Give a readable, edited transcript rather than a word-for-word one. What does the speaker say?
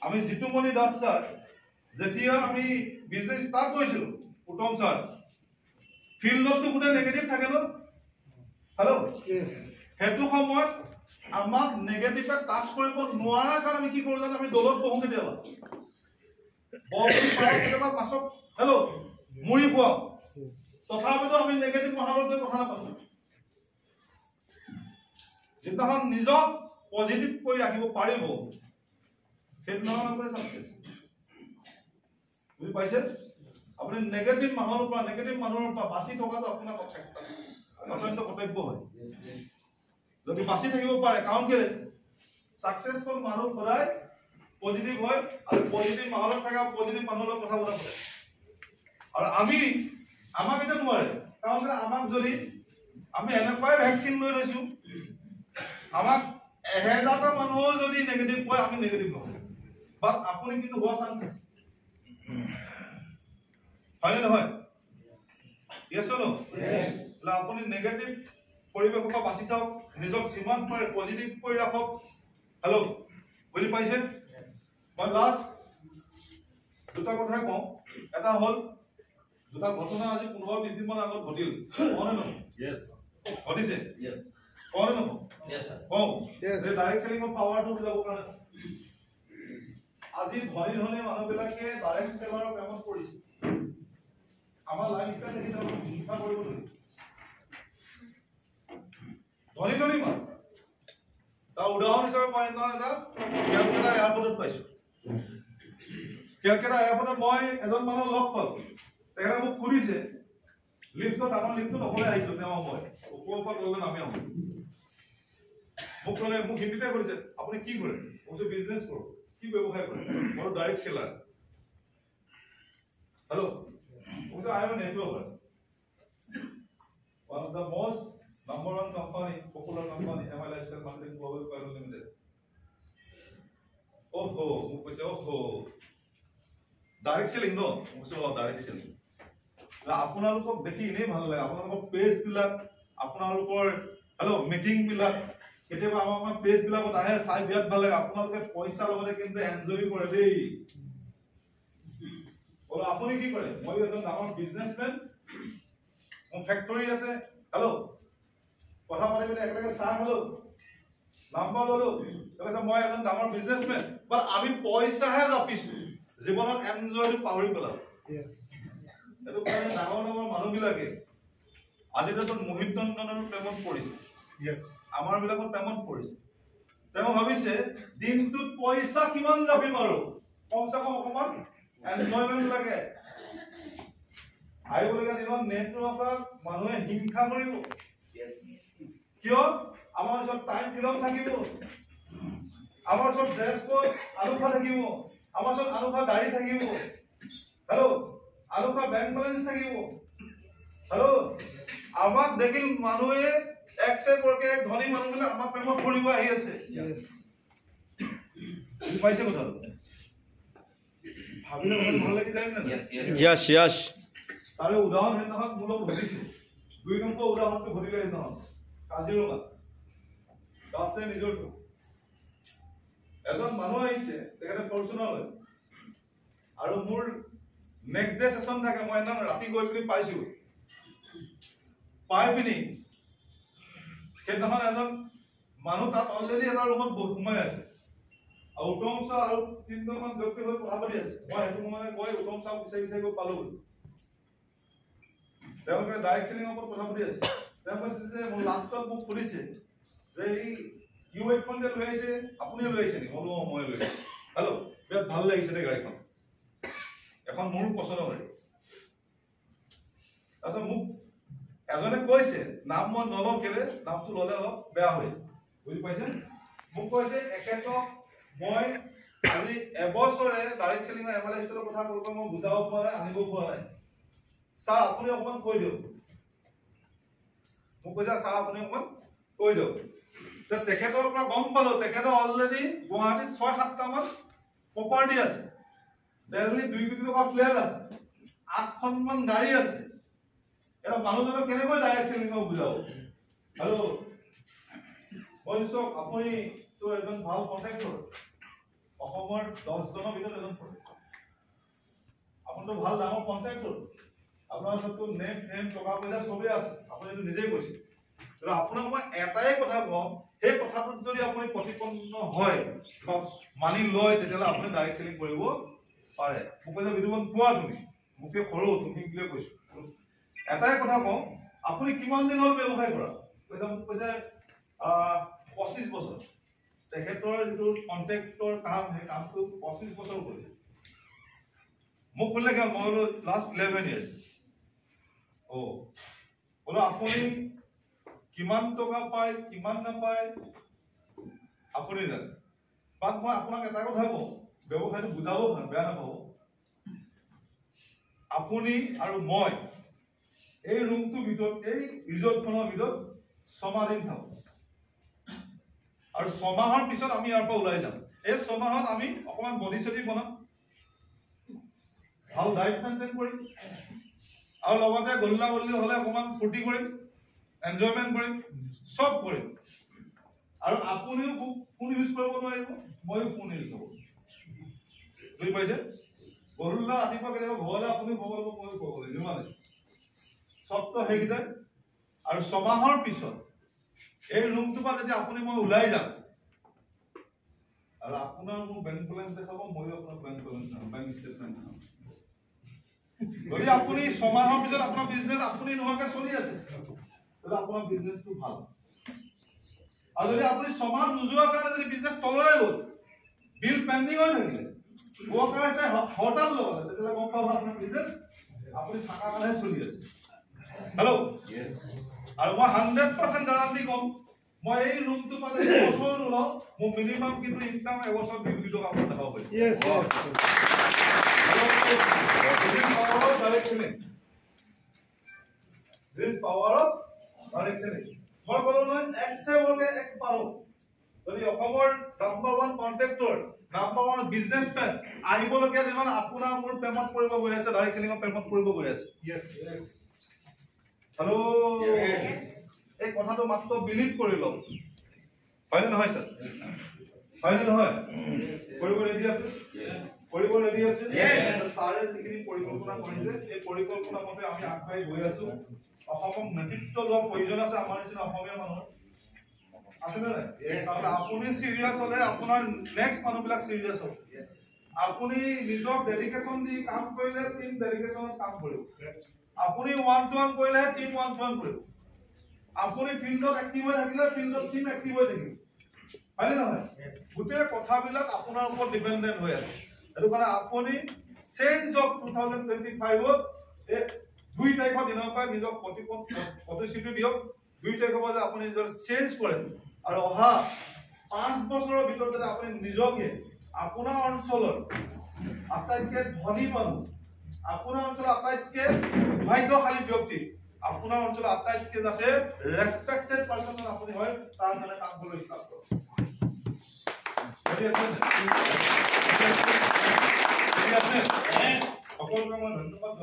আমি জিতুমণি দাস স্যাৰ যেতিয়া আমি বিজনেস স্টাৰ্ট কৰিছিলো উত্তম স্যার ফিল্ডত গোটে নেগেটিভ থাকে ন হেল্ল' হেতু সময়ত আমাক নেগেটিভে টাচ কৰিব নোৱাৰা কাৰণ আমি কি কৰোঁ জানো আমি দলত বহো কেতিয়াবা কেতিয়াবা মাছক হেল্ল' মুড়ি খুৱাওঁ তথাপিতো আমি নেগেটিভ মহালত গৈ কথা নাপাতো যেতিয়াখন নিজক পজিটিভ কৰি ৰাখিব পাৰিব সেইদিনাখন আপুনি চাকচেছ বুজি পাইছে আপুনি নেগেটিভ মানুহৰ পৰা বাচি থকাটো আপোনাৰ অত্যন্ত কৰ্তব্য হয় যদি বাচি থাকিব পাৰে কাৰণ কেলে সাকসেসফুল মানুহ সদায় পজিটিভ হয় আৰু পজিটিভ মাহলত থকা পজিটিভ মানুহৰ কথা বলা হয় আৰু আমাক এটা নোৱাৰে কাৰণ আমাক যদি আমি এনেকুৱাই ভ্যাকচিন লৈ লৈছো আমাক 1000টা মানুহ যদি নেগেটিভ কয় আমি নেগেটিভ নহয় বাট আপুনি কিন্তু হোৱা চান্স আছে হয় নে নহয় yes or no yes লা আপুনি নেগেটিভ পৰিবেশৰ পৰা বাচি থাকক নিজক যিমান পাৰে পজিটিভ কৰি ৰাখক হেল্ল' বুজি পাইছে মই লাষ্ট দুটা কথা কওঁ এটা হল দুটা ঘটনা আজি 15-20 দিন মান আগত ঘটিল কোনে ন yes ঘটিছে yes কোনে ন yes sir কওঁ যে ডাইৰেক্ট সেলিং অফ পাৱাৰ টু যাব কাৰণে আজি ধনী মানুহবিলাকে ডাইৰেক্ট সেলাৰৰ পেমেন্ট কৰিছে আমাৰ লাইফষ্টাইল দেখি যাব ইনফা কৰিব ধনী মান তা উদাহৰণ হিচাপে মই এটা কেলকাতা এয়াৰপোৰ্টত পাইছো কেলকাতা এয়াৰপোৰ্টত মই এজন মানুহ লগ পালো তেখেতে মোক সুধিছে লিফ্টত আমাৰ লিফ্টত অকলে আহিছো তেওঁ মই ওপৰৰ পৰা তললৈ নামি আহো মোক ক'লে মোক হিন্দীতে কৰিছে আপুনি কি কৰে মই বিজনেছ কৰো কি ব্যৱসায় কৰে মই direct seller hello' I have a network. One of the most number one company, popular company, MI Lifestyle Marketing Global Private Limited. Direct selling no, direct selling. আপোনালোকক দেখি ইনে ভাল লাগে আপোনালোকৰ পেজ বিলাক আপোনালোকৰ হেল্ল' মিটিং বিলাক কেতিয়াবা আমাৰ পেজ বিলাকত আহে চাই বিয়াত ভাল লাগে আপোনালোকে পইচা লগতে কিন্তু এনজয় কৰে দেই বলো আপুনি কি কৰে মই এজন ডাঙৰ বিজনেসম্যান মোৰ ফ্যাক্টৰী আছে হেল্ল' কথা পাতিলে একেলগে চাহ হলো নাম্বাৰ ললো কৈছে মই এজন ডাঙৰ বিজনেসম্যান বাট আমি পইচাহে জাপিছো জীৱনত এনজয়টো পাহৰি পেলাও এটো কাৰণে ডাঙৰ মানুহবিলাকে আজি দেখোন মোহিত নন্দনৰ প্ৰেমত পৰিছে আমাৰ বিলাকত প্ৰেমত পৰিছে তেওঁ ভাবিছে দিনটোত পইচা কিমান জাপিম আৰু কমসে কম অকমান এনজয়মেন্ট লাগে আইবলগা দিনত নেটৱৰ্কত মানুহে হিংসা কৰিব কিয় আমাৰ সব টাইম ফিলম থাকিব আমাৰ সব ড্ৰেছ কোড আলুফা থাকিব আমাৰ সব আলুফা গাড়ী থাকিব হেল্ল' আলুফা বেংক বেলেন্স থাকিব হেল্ল' আমাক দেখিল মানুহে এক্সে কৰকে ধনী মানুহবিলাক আমাৰ প্ৰেমত পৰিব আহি আছে পাইছে কথাটো ভাবিলে ভাল লাগি যায় না yes yes তাৰে উদাহৰণ হেনহক মূলক ঘটিছে দুই নম্বৰ উদাহৰণটো ঘটিলে হেনহক কাজিৰঙা ডাক্তৰে নিজৰটো এজন মানুহ আহিছে তেখেতে ফৰচুনাৰ হয় আৰু মোৰ নেক্সট ডে সেশন থাকে মই না ৰাতি গৈ পিনি পাইছো পাই পিনি সেইদিনাখন এজন মানুহ তাত অলৰেডি এটা ৰুমত সোমাই আছে উত্তম চাহ আৰু তিনজনমান ব্যক্তি হৈ কথা পাতি আছে মই সেইটো মানে গৈ উত্তম চাহ বিচাৰি গৈ পালো তেওঁলোকে ডাইৰেক্ট সেলিঙৰ ওপৰত কথা পাতি আছে তেওঁ কৈছে যে মোৰ লাষ্টত মোক সুধিছে যে এই ইউ8খন যে লৈ আহিছে আপুনি লৈ আহিছে নেকি মই লৈ আহিছো হেল্ল' বিৰাট ভাল লাগিছে দেই গাড়ীখন এখন মোৰ পচন্দ গাড়ী তাৰপিছত মোক এজনে কৈছে নাম মই নলওঁ কেলে নামটো ললে অলপ বেয়া হয় বুজি পাইছে মোক কৈছে একেতক মই আজি এবছৰে ডাইৰেক্ট সেলিং এমএলএ ভিতৰৰ কথা কব মই বুজাব পৰা নাই আনিব পৰা নাই স্যাৰ আপুনি অকমান কৈ দিয়ক মোক কৈছে স্যাৰ আপুনি অকমান কৈ দিয়ক তে তেখেতৰ পৰা গম পালো তেখেতৰ অলৰেডি গুৱাহাটীত 6-7টা মান প্ৰপাৰ্টি আছে দিল্লী 2 কোটি টকা ফ্লেট আছে 8খন মান গাড়ী আছে এটা মানুহজনক কেনেকৈ ডাইৰেক্ট সেলিং বুজাব হেল্ল' বলছো আপুনি তো এজন ভাল কন্ট্ৰাক্টৰ অসমৰ 10 জনৰ ভিতৰত এজন পৰে আপুনিতো ভাল ডাঙৰ কন্ট্ৰেক্টৰ আপোনাৰ ওচৰতো নেম ফেম টকা পইচা সবেই আছে আপুনি এইটো নিজেই কৈছে কিন্তু আপোনাক মই এটাই কথা কম সেই কথাটোত যদি আপুনি প্ৰতিপন্ন হয় বা মানি লয় তেতিয়াহ'লে আপুনি ডাইৰেক্ট সেলিং কৰিব পাৰে মোক কৈছে বিদুমন কোৱা তুমি মোকে সৰু তুমি কিলে কৈছো এটাই কথা কম আপুনি কিমান দিন হ'ল ব্যৱসায় কৰা কৈছে মোক কৈছে 25 বছৰ তেখেতৰ যিটো কন্ট্ৰেক্টৰ কাম সেই কামটো 25 বছৰ কৰিছে মোক ক'লে কি মই বোলো লাষ্ট 11 ইয়াৰ্ছ বোলো আপুনি কিমান টকা পায় কিমান নাপায় আপুনি জানে বাট মই আপোনাক এটা কথা কওঁ ব্যৱসায়টো বুজাব বেয়া নাপাব আপুনি আৰু মই এই ৰুমটোৰ ভিতৰত এই ৰিজৰ্টখনৰ ভিতৰত 6 মাহ দিন থাকোঁ আৰু 6 মাহৰ পিছত আমি ইয়াৰ পৰা ওলাই যাম এই 6 মাহত আমি অকমান বডি চডি বনাম ভাল ডায়েট মেইনটেইন কৰিম আৰু লগতে গল্লা গল্লি হলে অকমান ফূৰ্তি কৰিম এনজয়মেন্ট কৰিম সব কৰিম আৰু আপুনিও ফোন ইউজ কৰিব নোৱাৰিব মইও ফোন ইউজ কৰিব বুজি পাইছে গৰুলা ৰাতিপুৱা কেতিয়াবা ঘৰলৈ আপুনি খবৰ ল'ব মইও খবৰ ল'ব যিমানে সবটো সেইকেইটাই আৰু 6 মাহৰ পিছত এই ৰুমটোৰ পৰা যেতিয়া আপুনি মই ওলাই যাম আৰু আপোনাৰ মোৰ বেংক বেলেঞ্চ দেখাব মইও আপোনাৰ বেংক বেলেঞ্চ বেংক ষ্টেটমেণ্ট দেখাম যদি আপুনি 6 মাহৰ পিছত আপোনাৰ বিজনেছ আপুনি নোহোৱাকৈ চলি আছে তাহলে আপোনাৰ বিজনেছটো ভাল আৰু যদি আপুনি 6 মাহ নোযোৱাৰ কাৰণে যদি বিজনেছ তললৈ গ'ল বিল পেন্ডিং হৈ থাকিলে ওয়াৰ্কাৰ আছে হৰতাল লগালে তেতিয়াহ'লে গম পাব আপোনাৰ বিজনেছ আপুনি থাকা কাৰণে চলি আছে হেল্ল' ইয়েছ আৰু মই 100% গ্যাৰান্টি কম মই এই ৰুমটো পালে বছৰ নোলাও মোৰ মিনিমাম কিন্তু ইনকাম এবছৰ 20 কোটি টকা আপোনাৰ দেখাব পাৰিম yes power of direct selling. This is power of direct selling. মই বলো নহয় এক্সে বলকে এক পাৰো যদি অসমৰ নাম্বাৰ 1 কন্ট্ৰাক্টৰ নাম্বাৰ 1 বিজনেছম্যান আহিবলকে দিনত আপোনাৰ মোৰ পেমেন্ট কৰিব গৈ আছে ডাইৰেক্ট সেলিংৰ পেমেন্ট কৰিব গৈ আছে ইয়েস হেল্ল এই কথাটো মাত্ৰ বিলিভ কৰি লওক হয় নে নহয় স্যাৰ হয় নে নহয় কৰিব ৰেডি আছে কৰিব ৰেডি আছে সাৰে যিখিনি পৰিকল্পনা কৰিছে এই পৰিকল্পনা মতে আমি আগবাঢ়ি গৈ আছো অসমক নেতৃত্ব লোৱাৰ প্ৰয়োজন আছে আমাৰ নিচিনা অসমীয়া মানুহ আছে নে নাই কাৰণ আপুনি সিৰিয়াস হলে আপোনাৰ নেক্সট মানুহবিলাক সিৰিয়াস হ'ব আপুনি নিজৰ ডেডিকেশন দি কাম কৰিলে টিম ডেডিকেশনত কাম কৰিব আপুনি 1-to-1 কৰিলে টিম 1-to-1 কৰিব আপুনি ফিল্ডত এক্টিভ হৈ থাকিলে ফিল্ডত টিম এক্টিভ হৈ থাকিব হয় নহয় গোটেই কথাবিলাক আপোনাৰ ওপৰত ডিপেন্ডেন্ট হৈ আছে এটো কাৰণে আপুনি চেঞ্জ অফ 2025 ত 2 তাৰিখৰ দিনৰ পৰা নিজৰ প্ৰতিশ্ৰুতি দিয়ক 2 তাৰিখৰ পৰা আপুনি নিজৰ চেঞ্জ কৰে আৰু অহা 5 বছৰৰ ভিতৰত যদি আপুনি নিজকে আপোনাৰ অঞ্চলৰ আটাইতকৈ ধনী মানুহ আপোনাৰ অঞ্চলৰ আটাইতকৈ ভাগ্যশালী ব্যক্তি আপোনাৰ অঞ্চলৰ আটাইতকৈ যাতে ৰেসপেক্টেড পাৰসন আপুনি হয় তাৰ কাৰণে কাম কৰিবলৈ ষ্টাৰ্ট কৰক সকলোকে মই ধন্যবাদ